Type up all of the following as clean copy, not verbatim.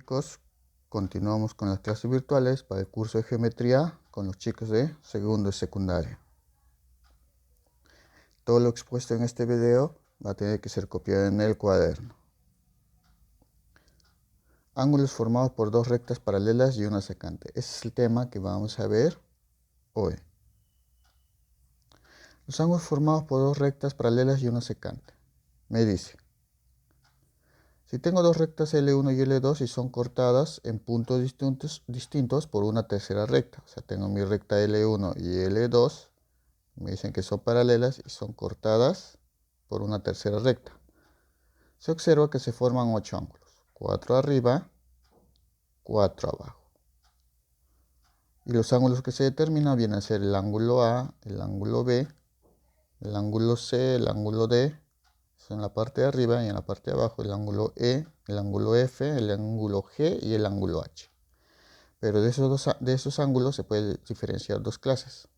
Chicos, continuamos con las clases virtuales para el curso de geometría con los chicos de segundo y secundaria. Todo lo expuesto en este video va a tener que ser copiado en el cuaderno. Ángulos formados por dos rectas paralelas y una secante. Ese es el tema que vamos a ver hoy. Los ángulos formados por dos rectas paralelas y una secante. Me dice, si tengo dos rectas L1 y L2 y son cortadas en puntos distintos por una tercera recta. O sea, tengo mi recta L1 y L2. Me dicen que son paralelas y son cortadas por una tercera recta. Se observa que se forman 8 ángulos. 4 arriba, 4 abajo. Y los ángulos que se determinan vienen a ser el ángulo A, el ángulo B, el ángulo C, el ángulo D. Eso en la parte de arriba, y en la parte de abajo el ángulo E, el ángulo F, el ángulo G y el ángulo H. Pero de esos ángulos se puede diferenciar dos clases.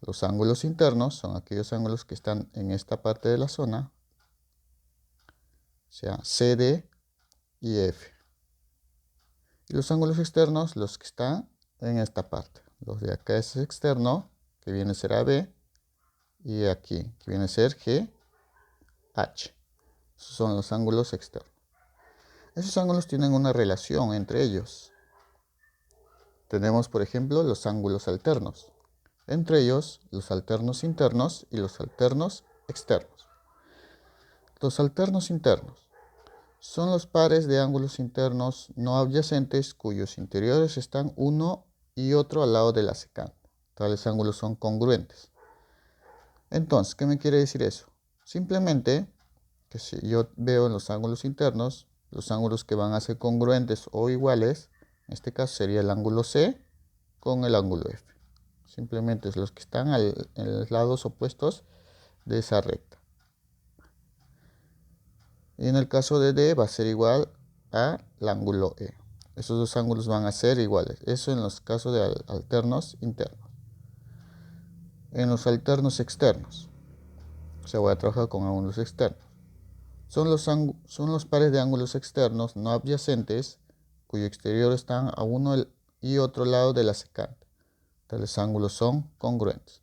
Los ángulos internos son aquellos ángulos que están en esta parte de la zona, o sea, CD y F. Y los ángulos externos, los que están en esta parte. Los de acá es externo, que viene a ser AB, y aquí, que viene a ser GH. Esos son los ángulos externos. Esos ángulos tienen una relación entre ellos. Tenemos, por ejemplo, los ángulos alternos. Entre ellos, los alternos internos y los alternos externos. Los alternos internos son los pares de ángulos internos no adyacentes cuyos interiores están uno y otro al lado de la secante. Tales ángulos son congruentes. Entonces, ¿qué me quiere decir eso? Simplemente que si yo veo en los ángulos internos, los ángulos que van a ser congruentes o iguales, en este caso sería el ángulo C con el ángulo F. Simplemente es los que están en los lados opuestos de esa recta. Y en el caso de D va a ser igual al ángulo E. Esos dos ángulos van a ser iguales. Eso en los casos de alternos internos. En los alternos externos, o sea, voy a trabajar con ángulos externos. Son los pares de ángulos externos no adyacentes cuyo exterior están a uno y otro lado de la secante. Tales ángulos son congruentes.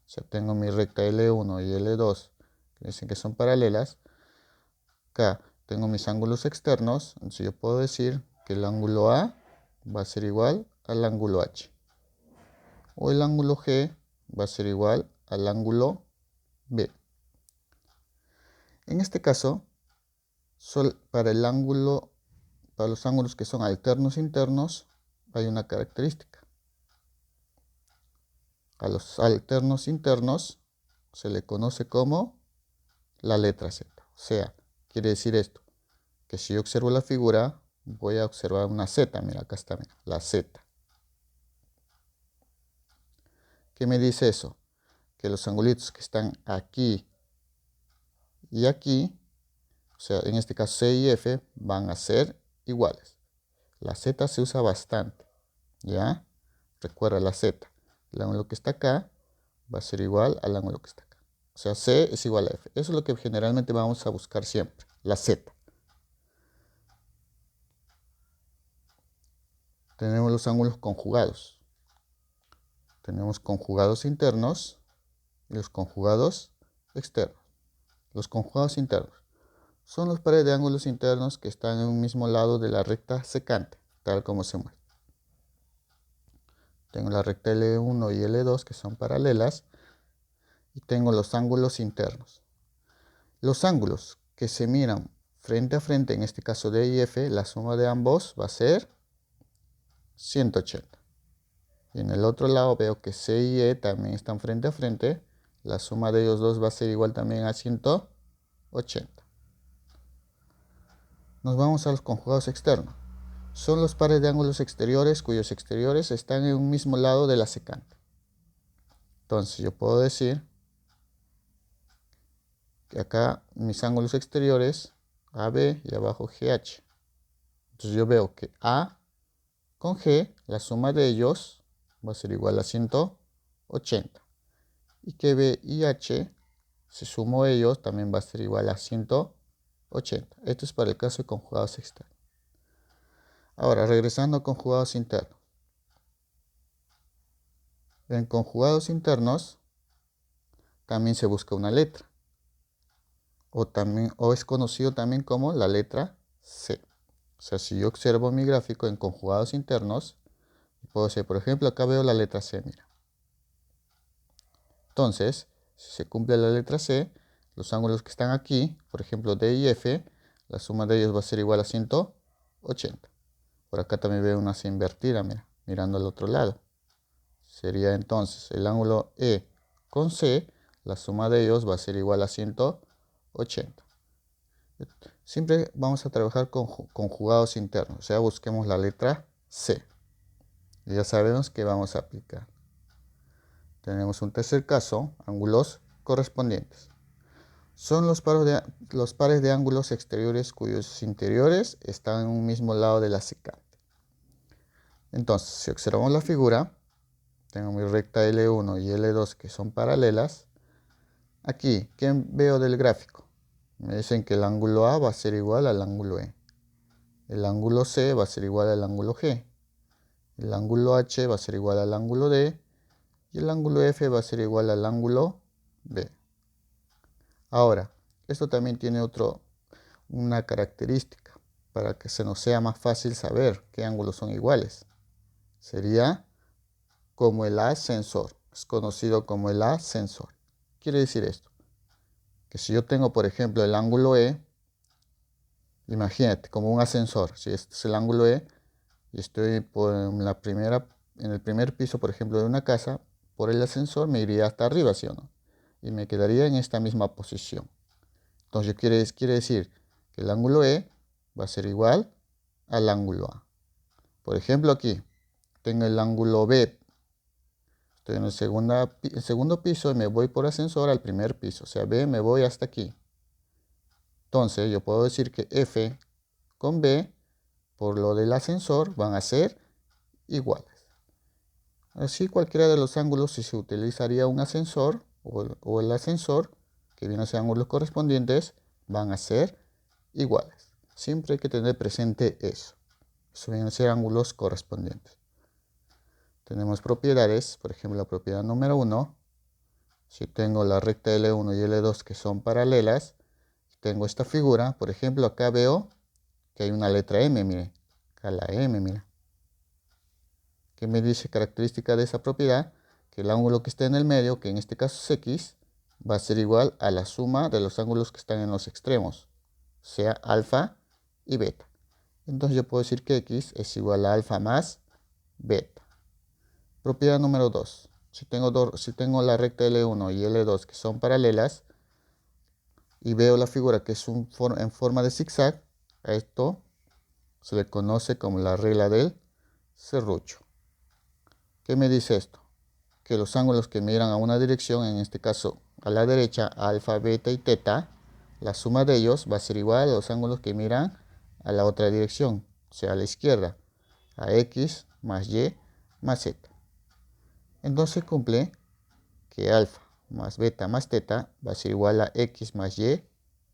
O sea, tengo mi recta L1 y L2 que dicen que son paralelas. Acá tengo mis ángulos externos, entonces yo puedo decir que el ángulo A va a ser igual al ángulo H. O el ángulo G va a ser igual al ángulo B. En este caso, para los ángulos que son alternos internos, hay una característica. A los alternos internos se le conoce como la letra Z. O sea, quiere decir esto, que si yo observo la figura, voy a observar una Z. Mira, acá está, mira, la Z. ¿Qué me dice eso? Que los angulitos que están aquí y aquí, o sea, en este caso C y F, van a ser iguales. La Z se usa bastante, ¿ya? Recuerda la Z. El ángulo que está acá va a ser igual al ángulo que está acá. O sea, C es igual a F. Eso es lo que generalmente vamos a buscar siempre, la Z. Tenemos los ángulos conjugados. Tenemos conjugados internos y los conjugados externos. Los conjugados internos son los pares de ángulos internos que están en un mismo lado de la recta secante, tal como se muestra. Tengo la recta L1 y L2 que son paralelas y tengo los ángulos internos. Los ángulos que se miran frente a frente, en este caso D y F, la suma de ambos va a ser 180. Y en el otro lado veo que C y E también están frente a frente. La suma de ellos dos va a ser igual también a 180. Nos vamos a los conjugados externos. Son los pares de ángulos exteriores cuyos exteriores están en un mismo lado de la secante. Entonces yo puedo decir que acá mis ángulos exteriores AB y abajo GH. Entonces yo veo que A con G, la suma de ellos va a ser igual a 180. Y que B y H, si sumo ellos, también va a ser igual a 180. Esto es para el caso de conjugados externos. Ahora, regresando a conjugados internos. En conjugados internos también se busca una letra. O es conocido también como la letra C. O sea, si yo observo mi gráfico en conjugados internos, puedo decir, por ejemplo, acá veo la letra C, mira. Entonces, si se cumple la letra C, los ángulos que están aquí, por ejemplo, D y F, la suma de ellos va a ser igual a 180. Por acá también veo una C invertida, mira, mirando al otro lado. Sería entonces el ángulo E con C, la suma de ellos va a ser igual a 180. Siempre vamos a trabajar con conjugados internos, o sea, busquemos la letra C. Y ya sabemos que vamos a aplicar. Tenemos un tercer caso, ángulos correspondientes. Son los pares de ángulos exteriores cuyos interiores están en un mismo lado de la secante. Entonces, si observamos la figura, tengo mi recta L1 y L2 que son paralelas. Aquí, ¿qué veo del gráfico? Me dicen que el ángulo A va a ser igual al ángulo E. El ángulo C va a ser igual al ángulo G. El ángulo H va a ser igual al ángulo D. Y el ángulo F va a ser igual al ángulo B. Ahora, esto también tiene una característica para que se nos sea más fácil saber qué ángulos son iguales. Sería como el ascensor. Es conocido como el ascensor. Quiere decir esto, que si yo tengo, por ejemplo, el ángulo E, imagínate, como un ascensor. Si este es el ángulo E y estoy en el primer piso, por ejemplo, de una casa, por el ascensor me iría hasta arriba, ¿sí o no? Y me quedaría en esta misma posición. Entonces quiere decir que el ángulo E va a ser igual al ángulo A. Por ejemplo, aquí tengo el ángulo B. Estoy en el segundo piso y me voy por ascensor al primer piso. O sea, B me voy hasta aquí. Entonces yo puedo decir que F con B, por lo del ascensor, van a ser iguales. Así cualquiera de los ángulos, si se utilizaría un ascensor o el ascensor, que viene a ser ángulos correspondientes, van a ser iguales. Siempre hay que tener presente eso. Eso vienen a ser ángulos correspondientes. Tenemos propiedades, por ejemplo, la propiedad número 1. Si tengo la recta L1 y L2 que son paralelas, tengo esta figura, por ejemplo, acá veo que hay una letra M, mire, acá la M, mira. ¿Qué me dice característica de esa propiedad? Que el ángulo que está en el medio, que en este caso es X, va a ser igual a la suma de los ángulos que están en los extremos, sea alfa y beta. Entonces yo puedo decir que X es igual a alfa más beta. Propiedad número 2. Si tengo la recta L1 y L2 que son paralelas y veo la figura que es en forma de zigzag, a esto se le conoce como la regla del serrucho. ¿Qué me dice esto? Que los ángulos que miran a una dirección, en este caso a la derecha, alfa, beta y teta, la suma de ellos va a ser igual a los ángulos que miran a la otra dirección, o sea, a la izquierda, a X más Y más Z. Entonces cumple que alfa más beta más teta va a ser igual a X más Y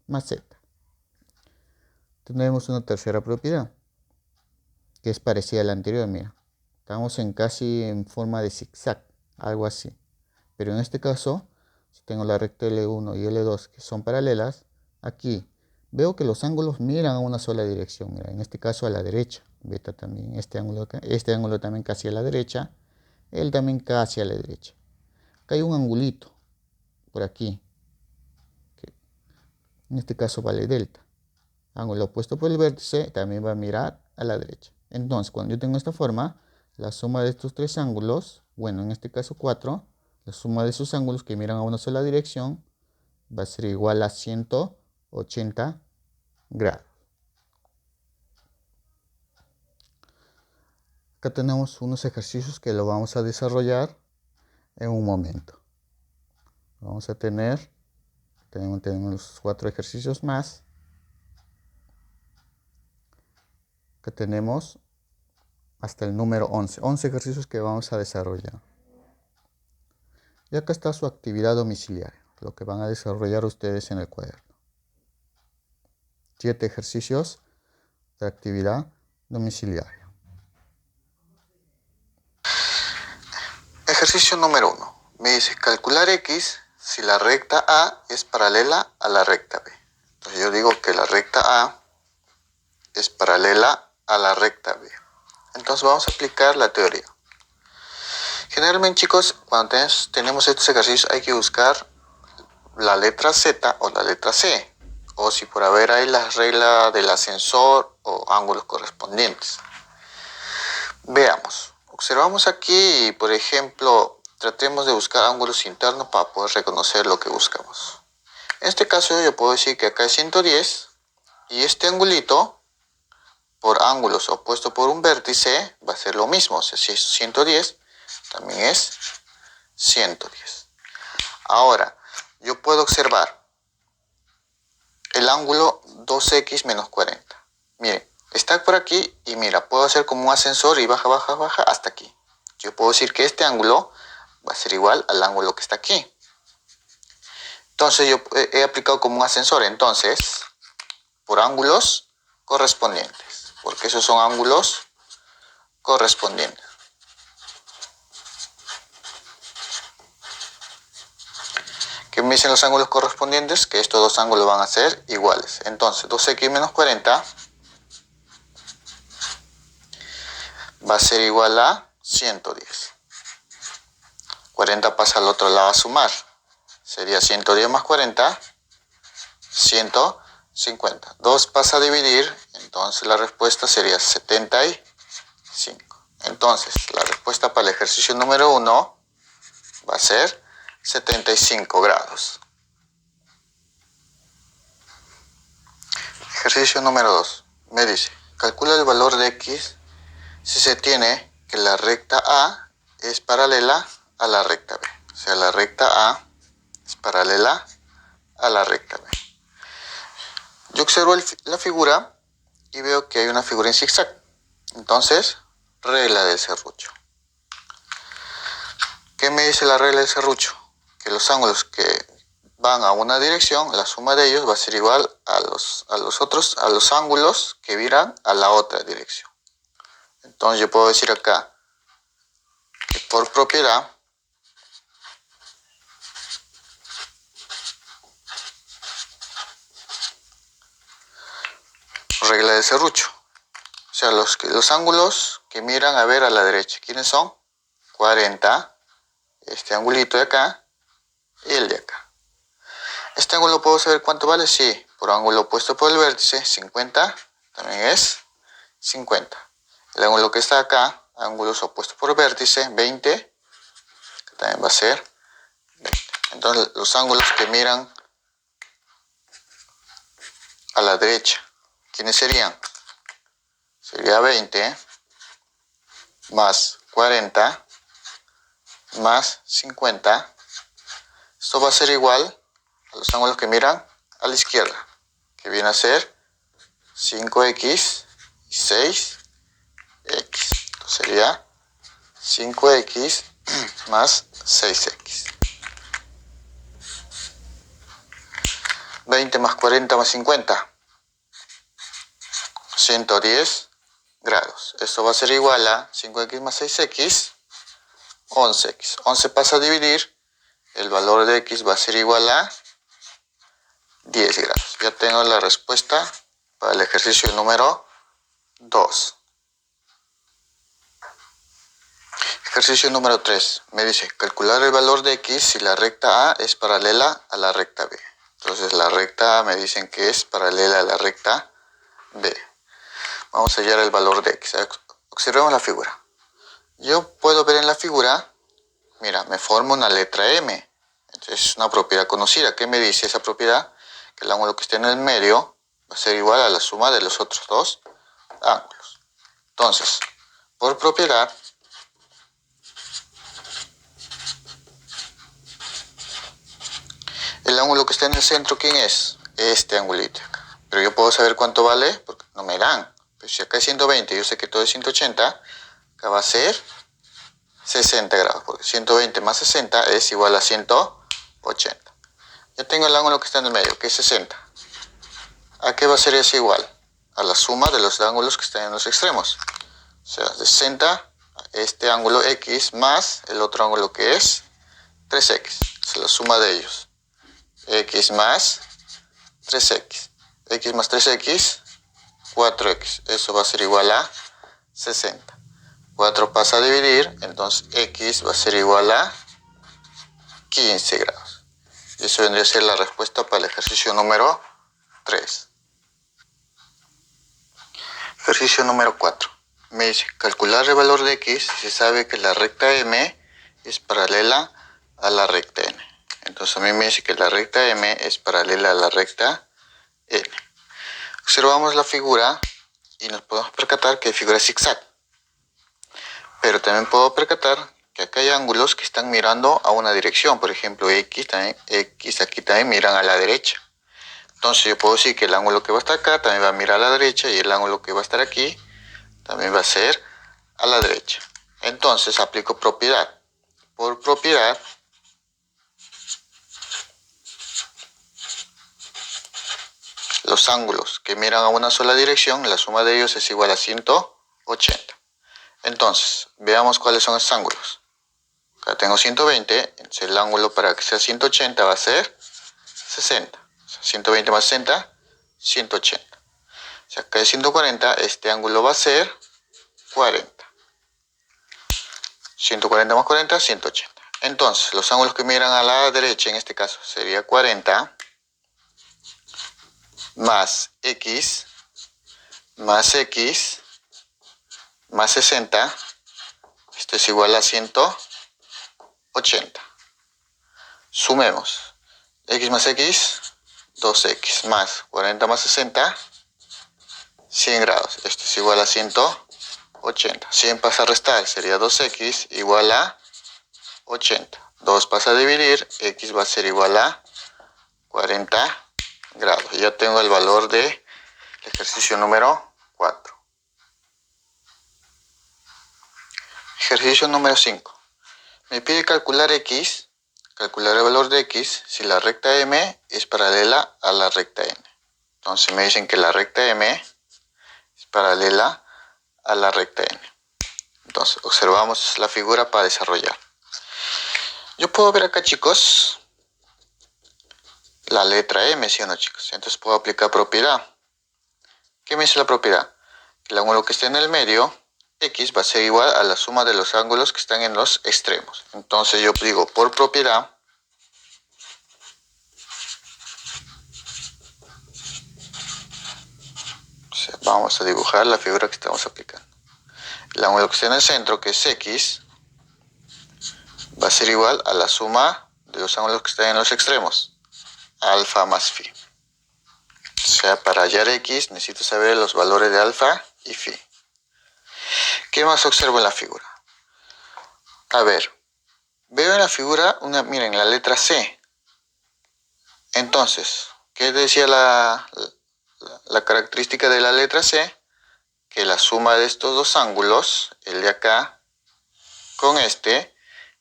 más Z. Tenemos una tercera propiedad, que es parecida a la anterior, mira. Estamos casi en forma de zigzag, algo así. Pero en este caso, si tengo la recta L1 y L2 que son paralelas, aquí veo que los ángulos miran a una sola dirección. Mira, en este caso a la derecha. Beta también, este ángulo también casi a la derecha, él también casi a la derecha. Acá hay un angulito por aquí, que en este caso vale delta. Ángulo opuesto por el vértice también va a mirar a la derecha. Entonces, cuando yo tengo esta forma, la suma de estos tres ángulos, bueno, en este caso 4, la suma de esos ángulos que miran a una sola dirección va a ser igual a 180 grados. Acá tenemos unos ejercicios que lo vamos a desarrollar en un momento. Vamos a tenemos 4 ejercicios más. Acá tenemos hasta el número 11. 11 ejercicios que vamos a desarrollar. Y acá está su actividad domiciliaria, lo que van a desarrollar ustedes en el cuaderno. 7 ejercicios de actividad domiciliario. Ejercicio número 1. Me dice calcular x si la recta A es paralela a la recta B. Entonces yo digo que la recta A es paralela a la recta B. Entonces vamos a aplicar la teoría. Generalmente, chicos, cuando tenemos estos ejercicios hay que buscar la letra Z o la letra C, o si por haber hay la regla del ascensor o ángulos correspondientes. Veamos, observamos aquí y, por ejemplo, tratemos de buscar ángulos internos para poder reconocer lo que buscamos. En este caso yo puedo decir que acá es 110 y este angulito por ángulos opuesto por un vértice va a ser lo mismo. O sea, si es 110 también es 110. Ahora yo puedo observar el ángulo 2x menos 40. Miren, está por aquí y mira, puedo hacer como un ascensor y baja, baja, baja hasta aquí. Yo puedo decir que este ángulo va a ser igual al ángulo que está aquí. Entonces yo he aplicado como un ascensor, entonces, por ángulos correspondientes, porque esos son ángulos correspondientes. ¿Qué me dicen los ángulos correspondientes? Que estos dos ángulos van a ser iguales. Entonces, 2x menos 40 va a ser igual a 110. 40 pasa al otro lado a sumar. Sería 110 más 40, 150. 2 pasa a dividir, entonces la respuesta sería 75. Entonces, la respuesta para el ejercicio número 1 va a ser 75 grados. Ejercicio número 2. Me dice, calcula el valor de x si se tiene que la recta A es paralela a la recta B. O sea, la recta A es paralela a la recta B. Yo observo la figura y veo que hay una figura en zigzag. Entonces, regla del serrucho. ¿Qué me dice la regla del serrucho? Que los ángulos que van a una dirección, la suma de ellos va a ser igual a los ángulos que viran a la otra dirección. Entonces yo puedo decir acá que por propiedad regla de serrucho, o sea, los ángulos que miran a ver a la derecha, ¿quiénes son? 40, este angulito de acá y el de acá. Este ángulo puedo saber cuánto vale, sí, por ángulo opuesto por el vértice, 50 también es 50. El ángulo que está acá, ángulos opuestos por vértice, 20, que también va a ser 20. Entonces los ángulos que miran a la derecha, ¿quiénes serían? Sería 20 más 40 más 50. Esto va a ser igual a los ángulos que miran a la izquierda, que viene a ser 5x y 6x. Entonces sería 5x más 6x. 20 más 40 más 50. 110 grados. Esto va a ser igual a 5x más 6x, 11x. 11 pasa a dividir, el valor de x va a ser igual a 10 grados. Ya tengo la respuesta para el ejercicio número 2. Ejercicio número 3. Me dice, calcular el valor de x si la recta A es paralela a la recta B. Entonces la recta A me dicen que es paralela a la recta B. Vamos a hallar el valor de x. Observemos la figura. Yo puedo ver en la figura, mira, me forma una letra M. Entonces es una propiedad conocida. ¿Qué me dice esa propiedad? Que el ángulo que esté en el medio va a ser igual a la suma de los otros dos ángulos. Entonces, por propiedad, el ángulo que está en el centro, ¿quién es? Este angulito acá. Pero yo puedo saber cuánto vale, porque no me dan. Pero si acá es 120, yo sé que todo es 180, acá va a ser 60 grados, porque 120 más 60 es igual a 180. Ya tengo el ángulo que está en el medio, que es 60. ¿A qué va a ser eso igual? a la suma de los ángulos que están en los extremos. O sea, de 60 este ángulo X más el otro ángulo que es 3X. Es la suma de ellos. X más 3X. X más 3X, 4X. Eso va a ser igual a 60. 4 pasa a dividir, entonces X va a ser igual a 15 grados. Y eso vendría a ser la respuesta para el ejercicio número 3. Ejercicio número 4. Me dice, calcular el valor de X si se sabe que la recta M es paralela a la recta N. Entonces a mí me dice que la recta M es paralela a la recta N. Observamos la figura y nos podemos percatar que hay figura zigzag. Pero también puedo percatar que acá hay ángulos que están mirando a una dirección. Por ejemplo, X aquí también miran a la derecha. Entonces yo puedo decir que el ángulo que va a estar acá también va a mirar a la derecha y el ángulo que va a estar aquí también va a ser a la derecha. Entonces aplico propiedad. Por propiedad, los ángulos que miran a una sola dirección, la suma de ellos es igual a 180. Entonces, veamos cuáles son esos ángulos. Acá tengo 120, entonces el ángulo para que sea 180 va a ser 60. O sea, 120 más 60, 180. O sea, acá es 140, este ángulo va a ser 40. 140 más 40, 180. Entonces, los ángulos que miran a la derecha, en este caso, sería 40 más X más X más 60. Esto es igual a 180. Sumemos. X más X, 2X más 40 más 60, 100 grados. Esto es igual a 180. 100 pasa a restar, sería 2X igual a 80. 2 pasa a dividir, X va a ser igual a 40 grados. Ya tengo el valor del ejercicio número 4. Ejercicio número 5. Me pide calcular X, calcular el valor de X si la recta M es paralela a la recta N. Entonces me dicen que la recta M es paralela a la recta N. Entonces observamos la figura para desarrollar. Yo puedo ver acá, chicos, la letra M, ¿sí o no, chicos? Entonces puedo aplicar propiedad. ¿Qué me dice la propiedad? Que el ángulo que esté en el medio, X, va a ser igual a la suma de los ángulos que están en los extremos. Entonces yo digo, por propiedad, vamos a dibujar la figura que estamos aplicando. El ángulo que está en el centro, que es X, va a ser igual a la suma de los ángulos que están en los extremos, alfa más phi. O sea, para hallar X necesito saber los valores de alfa y phi. ¿Qué más observo en la figura? A ver, veo en la figura, miren, la letra C. Entonces, ¿qué decía la característica de la letra C? Que la suma de estos dos ángulos, el de acá con este,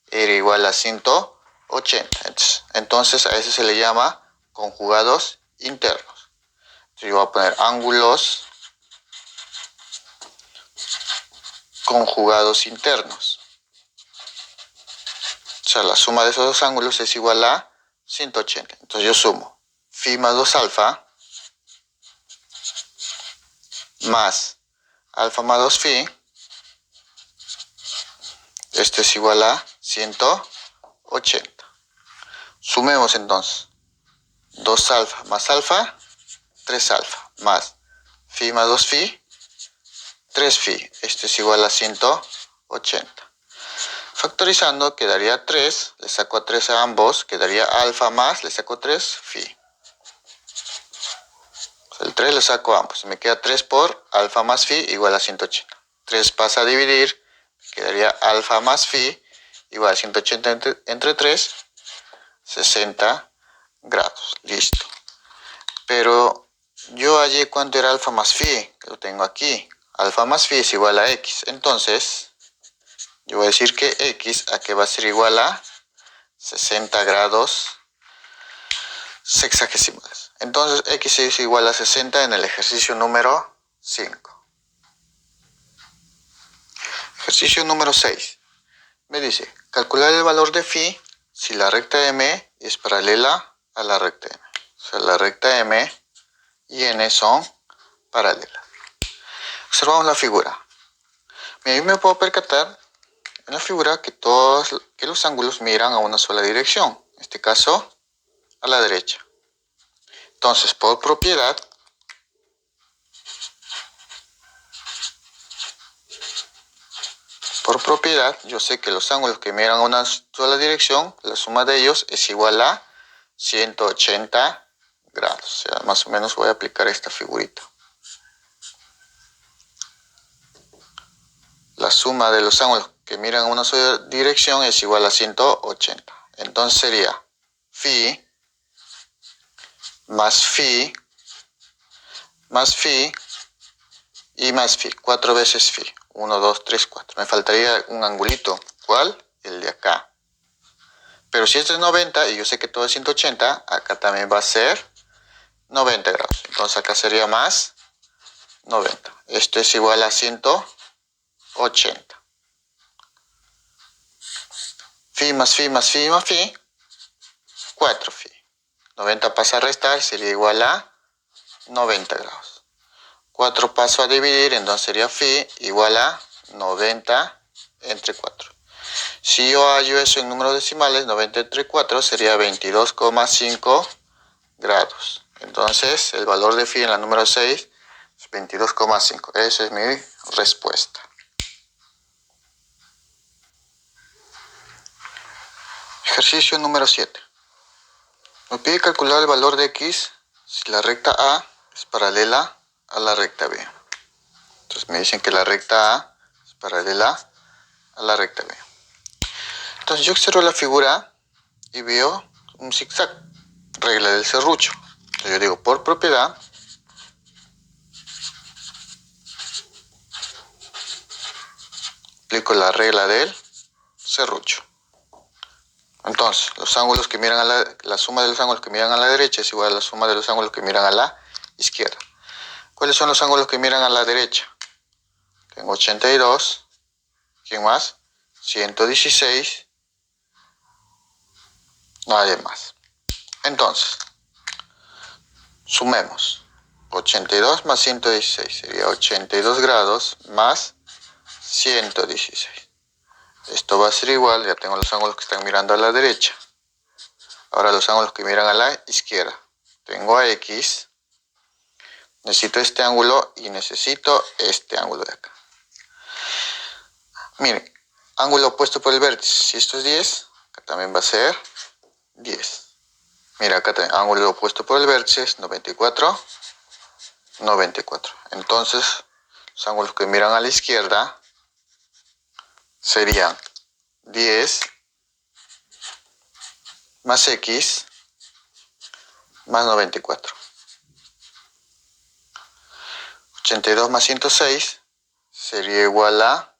era igual a 180. Entonces a ese se le llama conjugados internos. Entonces yo voy a poner ángulos conjugados internos. O sea, la suma de esos dos ángulos es igual a 180. Entonces yo sumo phi más 2 alfa más alfa más 2 phi. Esto es igual a 180. Sumemos entonces 2 alfa más alfa, 3 alfa más phi más 2 phi, 3 phi. Esto es igual a 180. Factorizando quedaría 3, le saco a 3 a ambos, quedaría alfa más, le saco 3 phi. El 3 le saco a ambos, me queda 3 por alfa más phi igual a 180. 3 pasa a dividir, quedaría alfa más phi igual a 180 entre 3, 60 grados. Listo. Pero yo hallé cuánto era alfa más phi, que lo tengo aquí. Alfa más phi es igual a X. Entonces, yo voy a decir que X aquí va a ser igual a 60 grados sexagesimales. Entonces, X es igual a 60 en el ejercicio número 5. Ejercicio número 6. Me dice, calcular el valor de phi si la recta M es paralela a la recta M. O sea, la recta M y N son paralelas. Observamos la figura. Mira, yo me puedo percatar en la figura que los ángulos miran a una sola dirección. En este caso, a la derecha. Entonces, por propiedad, yo sé que los ángulos que miran a una sola dirección, la suma de ellos es igual a 180 grados. O sea, más o menos voy a aplicar esta figurita. La suma de los ángulos que miran a una sola dirección es igual a 180. Entonces sería phi más phi más phi y más phi. 4 veces phi. 1, 2, 3, 4. Me faltaría un angulito. ¿Cuál? El de acá. Pero si esto es 90 y yo sé que todo es 180, acá también va a ser 90 grados. Entonces acá sería más 90. Esto es igual a 180. Phi más phi más phi más phi. 4 phi. 90 pasa a restar, sería igual a 90 grados. 4 paso a dividir, entonces sería phi igual a 90 entre 4. Si yo hallo eso en números decimales, 90 entre 4 sería 22,5 grados. Entonces, el valor de phi en la número 6 es 22,5. Esa es mi respuesta. Ejercicio número 7. Me pide calcular el valor de x si la recta A es paralela a la recta B. Entonces me dicen que la recta A es paralela a la recta B. Entonces yo observo la figura y veo un zigzag, regla del serrucho. Entonces yo digo, por propiedad, aplico la regla del serrucho. Entonces, los ángulos que miran la suma de los ángulos que miran a la derecha es igual a la suma de los ángulos que miran a la izquierda. ¿Cuáles son los ángulos que miran a la derecha? Tengo 82. ¿Quién más? 116. Nadie más. Entonces, sumemos. 82 más 116 sería 82 grados más 116. Esto va a ser igual, ya tengo los ángulos que están mirando a la derecha. Ahora los ángulos que miran a la izquierda. Tengo a X. Necesito este ángulo y necesito este ángulo de acá. Miren, ángulo opuesto por el vértice. Si esto es 10, acá también va a ser 10. Mira, acá también, ángulo opuesto por el vértice es 94, 94. Entonces, los ángulos que miran a la izquierda serían 10 más X más 94. 82 más 106 sería igual a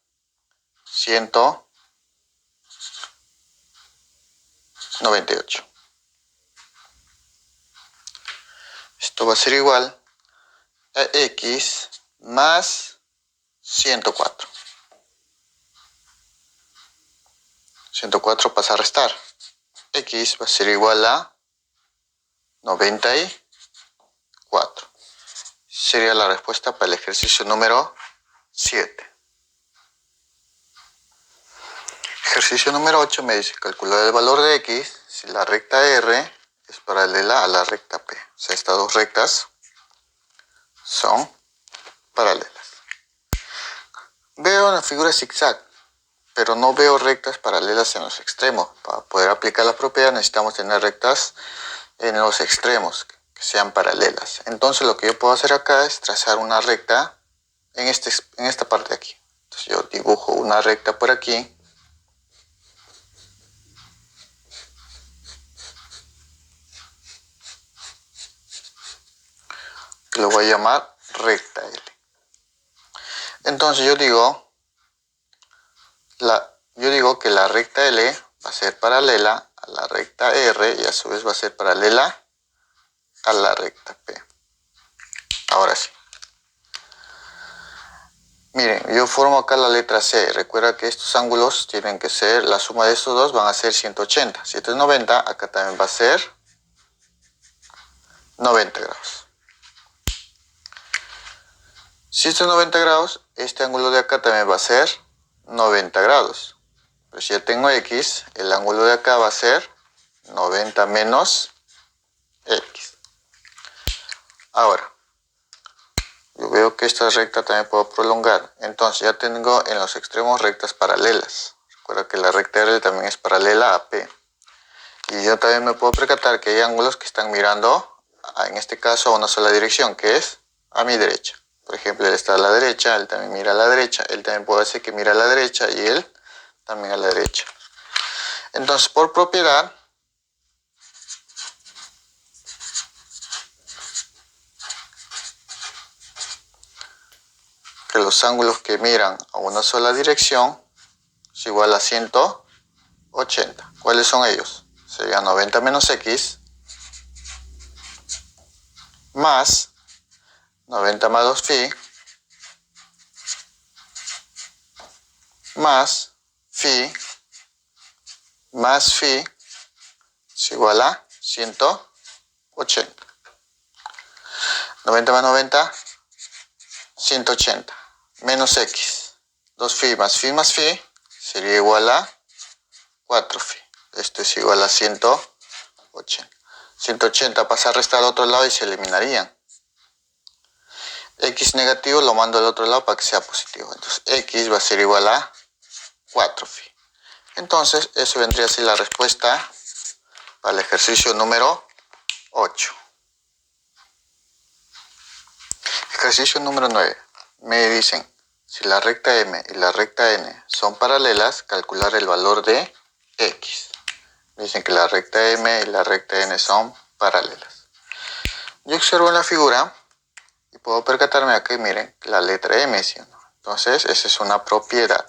198. Esto va a ser igual a X más 104. 104 pasa a restar. X va a ser igual a 94. Sería la respuesta para el ejercicio número 7. Ejercicio número 8 me dice calcular el valor de X si la recta R es paralela a la recta P. O sea, estas dos rectas son paralelas. Veo una figura zigzag, pero no veo rectas paralelas en los extremos. Para poder aplicar la propiedad necesitamos tener rectas en los extremos que sean paralelas. Entonces lo que yo puedo hacer acá es trazar una recta en esta parte de aquí. Entonces yo dibujo una recta por aquí. Lo voy a llamar recta L. Entonces yo digo que la recta L va a ser paralela a la recta R y a su vez va a ser paralela a la recta P. Ahora sí. Miren, yo formo acá la letra C. Recuerda que estos ángulos tienen que ser, la suma de estos dos van a ser 180. Si esto es 90, acá también va a ser 90 grados. Si esto es 90 grados, este ángulo de acá también va a ser 90 grados. Pero si ya tengo X, el ángulo de acá va a ser 90 menos X. Ahora, yo veo que esta recta también puedo prolongar. Entonces ya tengo en los extremos rectas paralelas. Recuerda que la recta R también es paralela a P. Y yo también me puedo percatar que hay ángulos que están mirando, en este caso, a una sola dirección, que es a mi derecha. Por ejemplo, él está a la derecha, él también mira a la derecha, él también puede hacer que mira a la derecha y él también a la derecha. Entonces, por propiedad, que los ángulos que miran a una sola dirección es igual a 180. ¿Cuáles son ellos? Sería 90 menos X más 90 más 2 phi más phi es igual a 180. 90 más 90, 180. Menos X. 2 phi más phi sería igual a 4 phi. Esto es igual a 180. 180 pasa a restar al otro lado y se eliminarían. X negativo lo mando al otro lado para que sea positivo. Entonces X va a ser igual a 4 phi. Entonces eso vendría a ser la respuesta para el ejercicio número 8. Ejercicio número 9. Me dicen, si la recta M y la recta N son paralelas, calcular el valor de X. Me dicen que la recta M y la recta N son paralelas. Yo observo en la figura y puedo percatarme aquí, miren, la letra M, ¿sí o no? Entonces, esa es una propiedad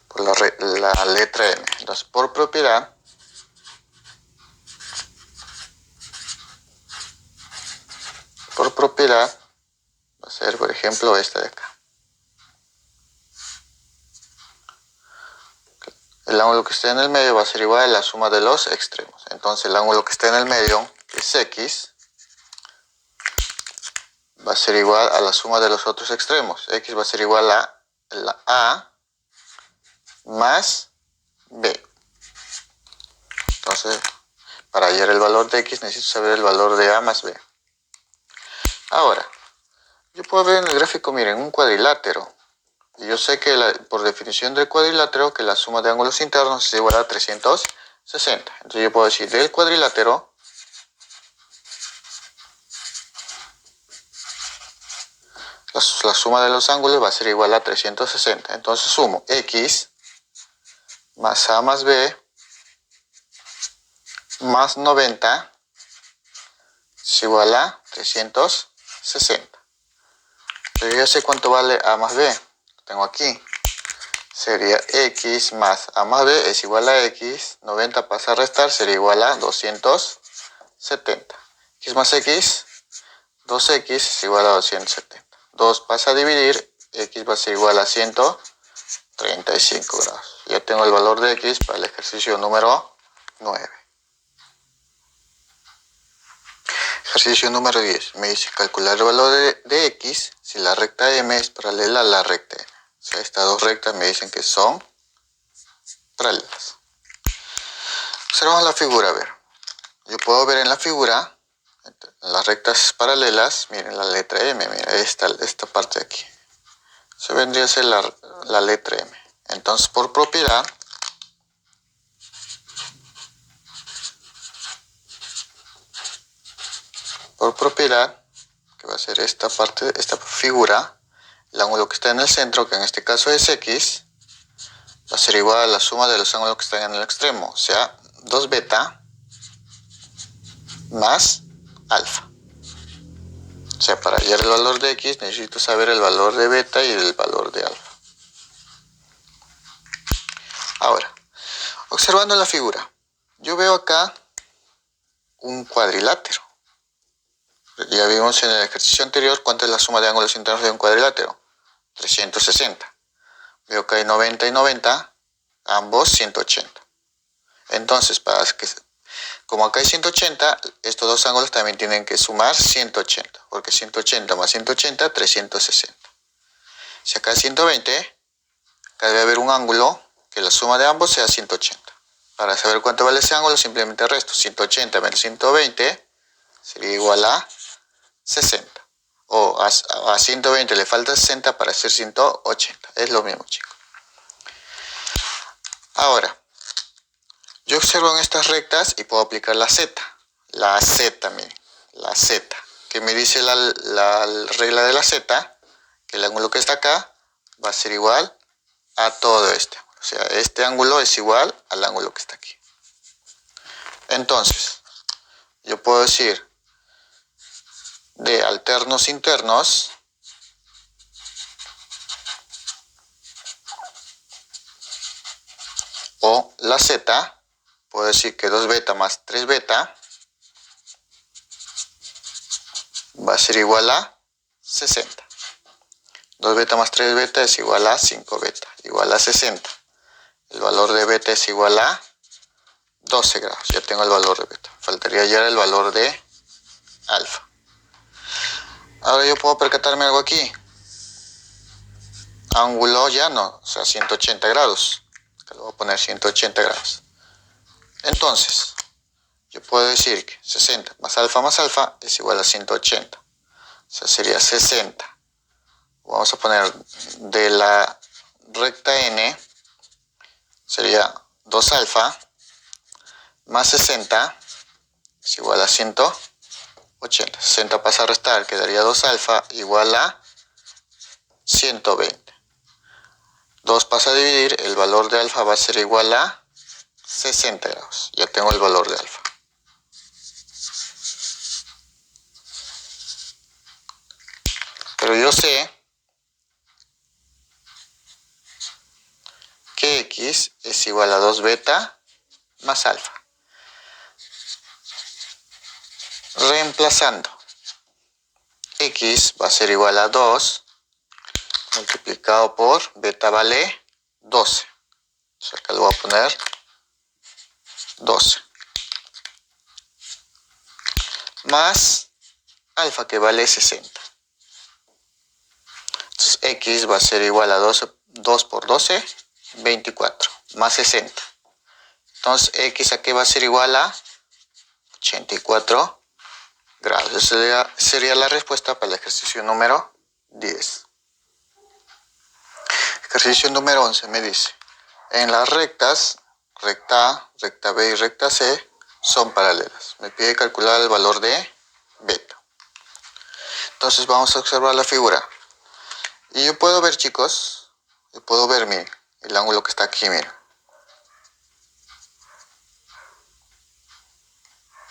por la letra M. Entonces, por propiedad, va a ser, por ejemplo, esta de acá. El ángulo que esté en el medio va a ser igual a la suma de los extremos. Entonces, el ángulo que esté en el medio, que es X, va a ser igual a la suma de los otros extremos. X va a ser igual a la A más B. Entonces, para hallar el valor de X necesito saber el valor de A más B. Ahora, yo puedo ver en el gráfico, miren, un cuadrilátero. Y yo sé que por definición del cuadrilátero que la suma de ángulos internos es igual a 360. Entonces yo puedo decir del cuadrilátero la suma de los ángulos va a ser igual a 360. Entonces sumo X más A más B más 90 es igual a 360. Yo ya sé cuánto vale A más B. Lo tengo aquí. Sería X más A más B es igual a X. 90 pasa a restar, sería igual a 270. X más X, 2X es igual a 270. 2 pasa a dividir, X va a ser igual a 135 grados. Ya tengo el valor de X para el ejercicio número 9. Ejercicio número 10. Me dice calcular el valor de X si la recta M es paralela a la recta M. O sea, estas dos rectas me dicen que son paralelas. Observamos la figura, a ver. Yo puedo ver en la figura, en las rectas paralelas, miren la letra M, mira esta parte de aquí. Eso vendría a ser la letra M. Entonces, por propiedad, que va a ser esta parte, esta figura, el ángulo que está en el centro, que en este caso es X, va a ser igual a la suma de los ángulos que están en el extremo, o sea, 2 beta más alfa. O sea, para hallar el valor de X necesito saber el valor de beta y el valor de alfa. Ahora, observando la figura, yo veo acá un cuadrilátero. Ya vimos en el ejercicio anterior cuánto es la suma de ángulos internos de un cuadrilátero. 360. Veo que hay 90 y 90, ambos 180. Entonces, como acá hay 180, estos dos ángulos también tienen que sumar 180, porque 180 más 180, 360. Si acá hay 120, acá debe haber un ángulo que la suma de ambos sea 180. Para saber cuánto vale ese ángulo, simplemente resto 180 menos 120 sería igual a 60. O a 120 le falta 60 para hacer 180. Es lo mismo, chicos. Ahora, yo observo en estas rectas y puedo aplicar la Z. La Z, miren. La Z. Que me dice la regla de la Z, que el ángulo que está acá va a ser igual a todo este. O sea, este ángulo es igual al ángulo que está aquí. Entonces, yo puedo decir de alternos internos, o la Z, puedo decir que 2 beta más 3 beta va a ser igual a 60. 2 beta más 3 beta es igual a 5 beta, igual a 60. El valor de beta es igual a 12 grados. Ya tengo el valor de beta. Faltaría hallar el valor de alfa. Ahora yo puedo percatarme algo aquí. Ángulo llano, o sea, 180 grados. Acá le voy a poner 180 grados. Entonces, yo puedo decir que 60 más alfa es igual a 180. O sea, sería 60. Vamos a poner de la recta n, sería 2 alfa más 60 es igual a 180. 60 pasa a restar, quedaría 2 alfa igual a 120. 2 pasa a dividir, el valor de alfa va a ser igual a 60 grados. Ya tengo el valor de alfa. Pero yo sé que x es igual a 2 beta más alfa. Reemplazando, x va a ser igual a 2 multiplicado por beta vale 12. Entonces acá le voy a poner 12. Más alfa que vale 60. Entonces x va a ser igual a 2 por 12, 24, más 60. Entonces x aquí va a ser igual a 84 grados. Esa sería la respuesta para el ejercicio número 10. Ejercicio número 11 me dice, en las rectas, recta A, recta B y recta C son paralelas. Me pide calcular el valor de beta. Entonces vamos a observar la figura. Y yo puedo ver, chicos, el ángulo que está aquí, miren.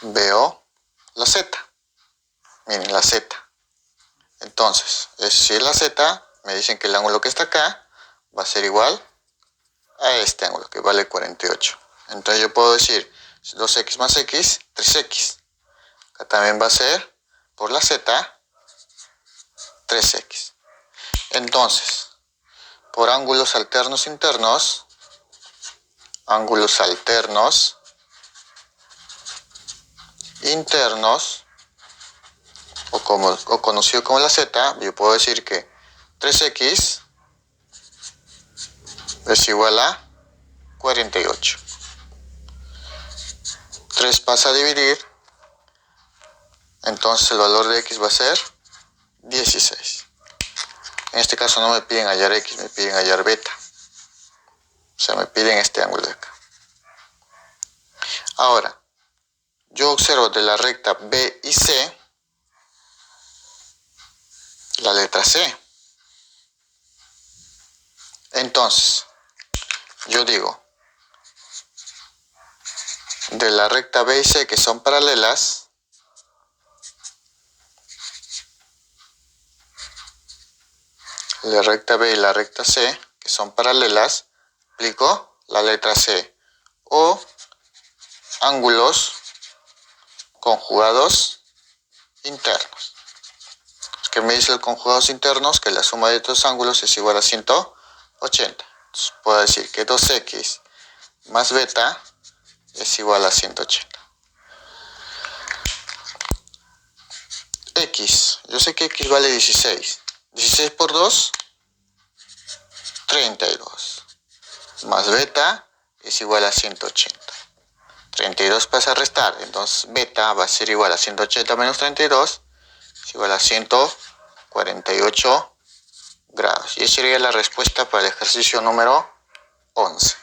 Veo la Z. Miren, la Z. Entonces, si es la Z, me dicen que el ángulo que está acá va a ser igual a este ángulo, que vale 48. Entonces yo puedo decir 2x más x, 3x. Acá también va a ser, por la Z, 3x. Entonces, por ángulos alternos internos, o conocido como la Z, yo puedo decir que 3x es igual a 48. 3 pasa a dividir, entonces el valor de x va a ser 16. En este caso no me piden hallar x, me piden hallar beta. O sea, me piden este ángulo de acá. Ahora, yo observo de la recta B y C, la letra C. Entonces, yo digo, de la recta B y C que son paralelas, la recta B y la recta C que son paralelas, aplico la letra C, o ángulos conjugados internos. ¿Qué me dice el conjugados internos? Que la suma de estos ángulos es igual a 180. Entonces puedo decir que 2x más beta es igual a 180. X, yo sé que x vale 16. 16 por 2, 32. Más beta es igual a 180. 32 pasa a restar, entonces beta va a ser igual a 180 menos 32, es igual a 148 grados. Y esa sería la respuesta para el ejercicio número 11.